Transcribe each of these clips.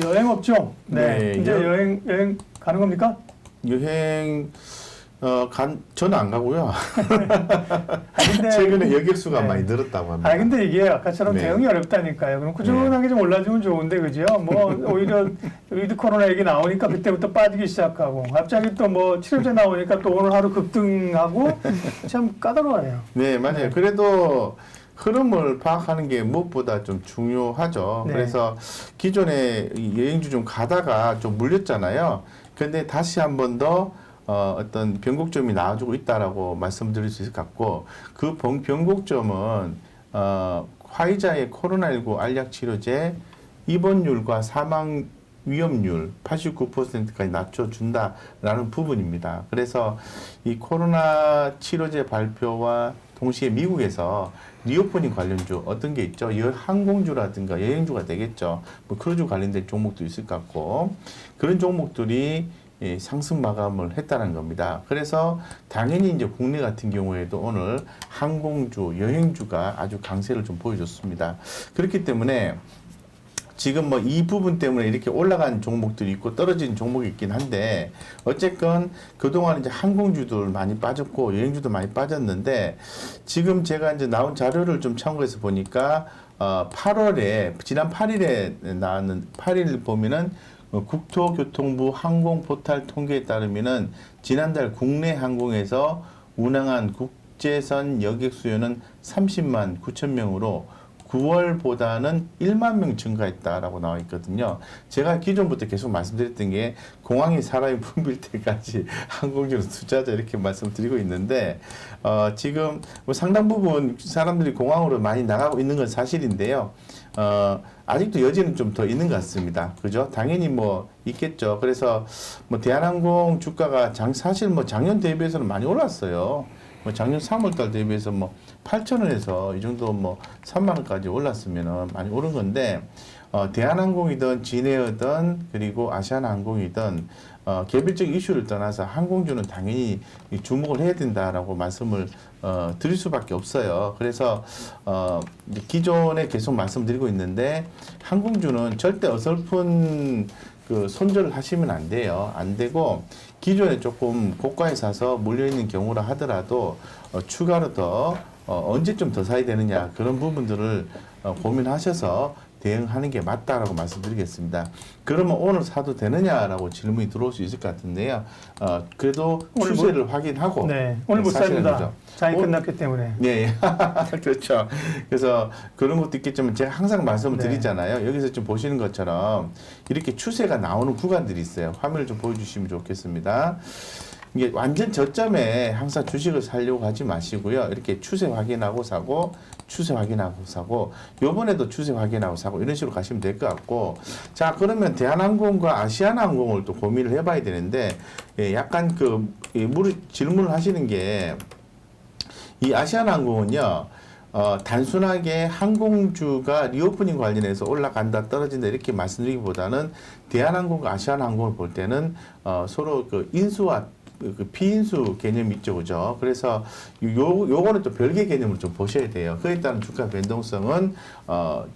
여행 업종. 네. 이제 여행 가는 겁니까? 여행 저는 안 가고요. 근데, 최근에 여객수가 네. 많이 늘었다고 합니다. 근데 이게 아까처럼 네. 대응이 어렵다니까요. 그럼 꾸준하게 좀 올라주면 좋은데, 그죠? 뭐, 오히려 위드 코로나 얘기 나오니까 그때부터 빠지기 시작하고, 갑자기 또 뭐 치료제 나오니까 또 오늘 하루 급등하고, 참 까다로워요. 네, 맞아요. 네. 그래도 흐름을 파악하는 게 무엇보다 좀 중요하죠. 네. 그래서 기존에 여행주 좀 가다가 좀 물렸잖아요. 근데 다시 한 번 더 어떤 변곡점이 나와주고 있다라고 말씀드릴 수 있을 것 같고, 그 변곡점은 화이자의 코로나19 알약 치료제 입원율과 사망 위험률 89%까지 낮춰준다라는 부분입니다. 그래서 이 코로나 치료제 발표와 동시에 미국에서 리오프닝 관련주 어떤 게 있죠? 항공주라든가 여행주가 되겠죠. 뭐 크루즈 관련된 종목도 있을 것 같고, 그런 종목들이 상승 마감을 했다는 겁니다. 그래서 당연히 이제 국내 같은 경우에도 오늘 항공주, 여행주가 아주 강세를 좀 보여줬습니다. 그렇기 때문에 지금 뭐 이 부분 때문에 이렇게 올라간 종목들이 있고 떨어진 종목이 있긴 한데, 어쨌건 그동안 이제 항공주들 많이 빠졌고 여행주도 많이 빠졌는데, 지금 제가 이제 나온 자료를 좀 참고해서 보니까 8월에 지난 8일에 나왔는 8일 보면은 국토교통부 항공포탈 통계에 따르면은 지난달 국내 항공에서 운항한 국제선 여객 수요는 30만 9천 명으로 9월보다는 1만 명 증가했다라고 나와 있거든요. 제가 기존부터 계속 말씀드렸던 게 공항이 사람이 붐빌 때까지 항공주로 투자자 이렇게 말씀드리고 있는데, 지금 뭐 상당 부분 사람들이 공항으로 많이 나가고 있는 건 사실인데요. 아직도 여지는 좀 더 있는 것 같습니다. 그죠? 당연히 뭐 있겠죠. 그래서 뭐 대한항공 주가가 사실 뭐 작년 대비해서는 많이 올랐어요. 뭐 작년 3월달 대비해서 뭐 8,000원에서 이 정도 뭐 3만원까지 올랐으면 많이 오른 건데, 대한항공이든 진에어든 그리고 아시아나항공이든 개별적 이슈를 떠나서 항공주는 당연히 주목을 해야 된다라고 말씀을 드릴 수밖에 없어요. 그래서 이제 기존에 계속 말씀드리고 있는데, 항공주는 절대 어설픈 그 손절을 하시면 안 돼요. 안 되고, 기존에 조금 고가에 사서 몰려있는 경우라 하더라도 추가로 더 언제쯤 더 사야 되느냐, 그런 부분들을 고민하셔서 대응하는 게 맞다라고 말씀드리겠습니다. 그러면 오늘 사도 되느냐라고 질문이 들어올 수 있을 것 같은데요. 그래도 추세를 확인하고. 네, 오늘 못 삽니다. 장이 끝났기 때문에. 네, 그렇죠. 그래서 그런 것도 있겠지만 제가 항상 말씀을 드리잖아요. 여기서 좀 보시는 것처럼 이렇게 추세가 나오는 구간들이 있어요. 화면을 좀 보여주시면 좋겠습니다. 이게 완전 저점에 항상 주식을 사려고 하지 마시고요. 이렇게 추세 확인하고 사고, 추세 확인하고 사고, 요번에도 추세 확인하고 사고, 이런 식으로 가시면 될 것 같고. 자, 그러면 대한항공과 아시아나항공을 또 고민을 해봐야 되는데, 약간 질문을 하시는 게, 이 아시아나항공은요, 단순하게 항공주가 리오프닝 관련해서 올라간다, 떨어진다, 이렇게 말씀드리기보다는 대한항공과 아시아나항공을 볼 때는 서로 그 인수와 그 피인수 개념이 있죠, 그죠? 그래서 요거는 또 별개 개념으로 좀 보셔야 돼요. 그에 따른 주가 변동성은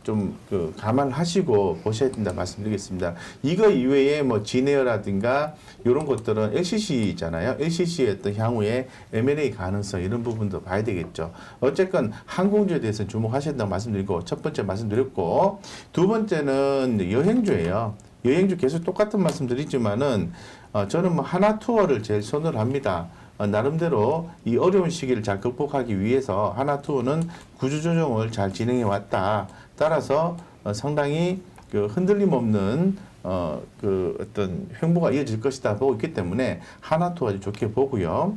좀 감안하시고 보셔야 된다 말씀드리겠습니다. 이거 이외에 뭐 진에어라든가 이런 것들은 LCC잖아요. LCC의 어떤 향후에 M&A 가능성 이런 부분도 봐야 되겠죠. 어쨌건 항공주에 대해서 주목하셔야 된다고 말씀드리고, 첫 번째 말씀드렸고, 두 번째는 여행주예요. 여행주 계속 똑같은 말씀 드리지만은 저는 뭐 하나투어를 제일 선호를 합니다. 나름대로 이 어려운 시기를 잘 극복하기 위해서 하나투어는 구조조정을 잘 진행해 왔다. 따라서 상당히 그 흔들림 없는 어떤 횡보가 이어질 것이다 보고 있기 때문에 하나투어 아주 좋게 보고요.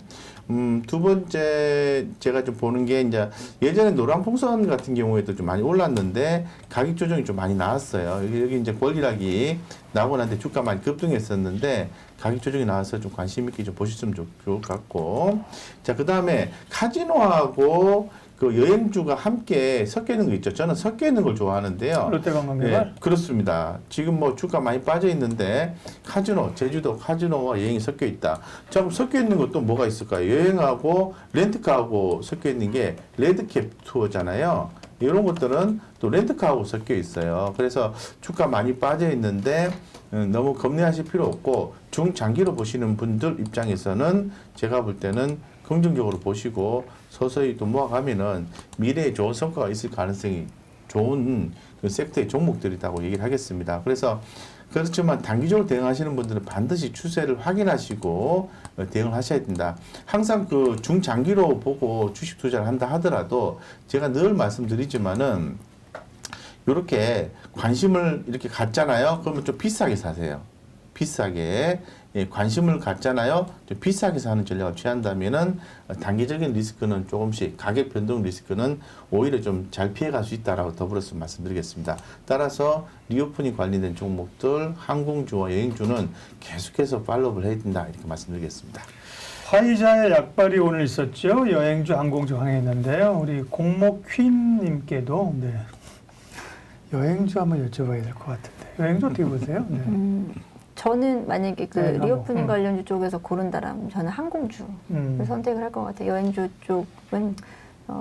두 번째 제가 좀 보는 게, 이제 예전에 노란풍선 같은 경우에도 좀 많이 올랐는데 가격 조정이 좀 많이 나왔어요. 여기 이제 권리락이 나오고 난데 주가 많이 급등했었는데 가격 조정이 나와서 좀 관심 있게 좀 보셨으면 좋을 것 같고. 자, 그 다음에 카지노하고 그 여행주가 함께 섞여 있는 거 있죠. 저는 섞여 있는 걸 좋아하는데요. 롯데관광개발? 네, 그렇습니다. 지금 뭐 주가 많이 빠져 있는데 카지노, 제주도 카지노와 여행이 섞여 있다. 자, 그럼 섞여 있는 것도 뭐가 있을까요? 여행하고 렌트카하고 섞여 있는 게 레드캡 투어잖아요. 이런 것들은 또 렌트카하고 섞여 있어요. 그래서 주가 많이 빠져 있는데 너무 겁내하실 필요 없고 중장기로 보시는 분들 입장에서는 제가 볼 때는 긍정적으로 보시고 서서히 또 모아가면은 미래에 좋은 성과가 있을 가능성이 좋은 그 섹터의 종목들이라고 얘기를 하겠습니다. 그래서 그렇지만 단기적으로 대응하시는 분들은 반드시 추세를 확인하시고 대응을 하셔야 된다. 항상 그 중장기로 보고 주식 투자를 한다 하더라도 제가 늘 말씀드리지만은 이렇게 관심을 이렇게 갖잖아요. 그러면 좀 비싸게 사세요. 비싸게. 예, 관심을 갖잖아요. 좀 비싸게 사는 전략을 취한다면은 단기적인 리스크는 조금씩 가격 변동 리스크는 오히려 좀 잘 피해갈 수 있다라고 더불어서 말씀드리겠습니다. 따라서 리오프닝 관련된 종목들, 항공주와 여행주는 계속해서 팔로우를 해야 된다 이렇게 말씀드리겠습니다. 화이자의 약발이 오늘 있었죠. 여행주, 항공주 강했는데요. 우리 공목 퀸님께도 네. 여행주 한번 여쭤봐야 될 것 같은데 여행주 어떻게 보세요? 네. 저는 만약에 그 네, 리오프닝 관련주 쪽에서 고른다라면 저는 항공주를 선택을 할 것 같아요. 여행주 쪽은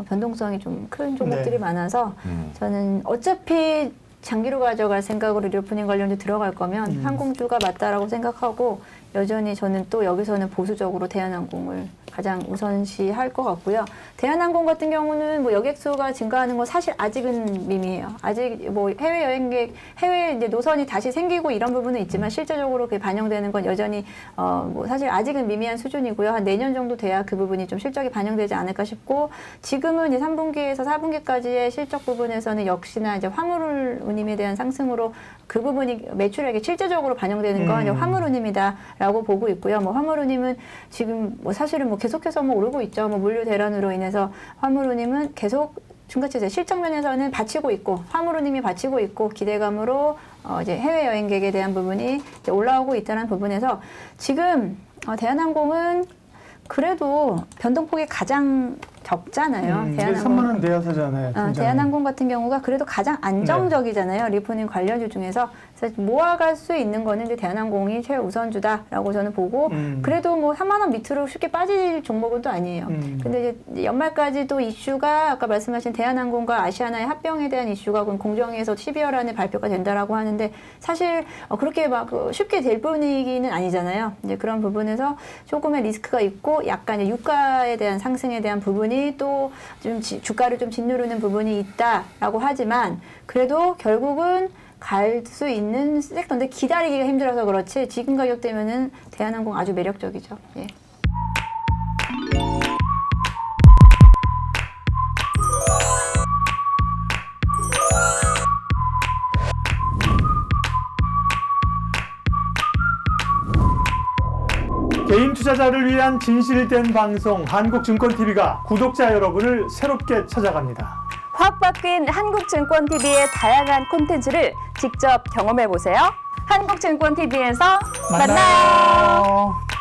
변동성이 좀 큰 종목들이 네. 많아서 저는 어차피 장기로 가져갈 생각으로 리오프닝 관련주 들어갈 거면 항공주가 맞다라고 생각하고 여전히 저는 또 여기서는 보수적으로 대한항공을 가장 우선시할 것 같고요. 대한항공 같은 경우는 뭐 여객수가 증가하는 건 사실 아직은 미미해요. 아직 뭐 해외 여행객, 해외 이제 노선이 다시 생기고 이런 부분은 있지만 실제적으로 그게 반영되는 건 여전히 뭐 사실 아직은 미미한 수준이고요. 한 내년 정도 돼야 그 부분이 좀 실적이 반영되지 않을까 싶고 지금은 이제 3분기에서 4분기까지의 실적 부분에서는 역시나 이제 화물운임에 대한 상승으로 그 부분이 매출액에 실제적으로 반영되는 건 이제 화물운임이다라고 보고 있고요. 뭐 화물운임은 지금 뭐 사실은 뭐 계속해서 뭐 오르고 있죠. 뭐 물류 대란으로 인해서 화물운임은 계속 중과체제 실적 면에서는 받치고 있고 화물운임이 받치고 있고 기대감으로 이제 해외 여행객에 대한 부분이 이제 올라오고 있다는 부분에서 지금 대한항공은 그래도 변동폭이 가장 적잖아요. 대한항공. 3만 원 내야사잖아요. 대한항공 같은 경우가 그래도 가장 안정적이잖아요. 리오프닝 관련주 중에서. 그래서 모아갈 수 있는 거는 이제 대한항공이 최우선주다라고 저는 보고 그래도 뭐 3만 원 밑으로 쉽게 빠질 종목은 또 아니에요. 근데 이제 연말까지 또 이슈가 아까 말씀하신 대한항공과 아시아나의 합병에 대한 이슈가 공정위에서 12월 안에 발표가 된다라고 하는데 사실 그렇게 막 쉽게 될 분위기는 아니잖아요. 이제 그런 부분에서 조금의 리스크가 있고 약간 이제 유가에 대한 상승에 대한 부분이 또 좀 주가를 좀 짓누르는 부분이 있다라고 하지만 그래도 결국은 갈 수 있는 섹터인데 기다리기가 힘들어서 그렇지 지금 가격대면은 대한항공 아주 매력적이죠. 예. 개인 투자자를 위한 진실된 방송 한국증권TV가 구독자 여러분을 새롭게 찾아갑니다. 확 바뀐 한국증권TV의 다양한 콘텐츠를 직접 경험해보세요. 한국증권TV에서 만나요.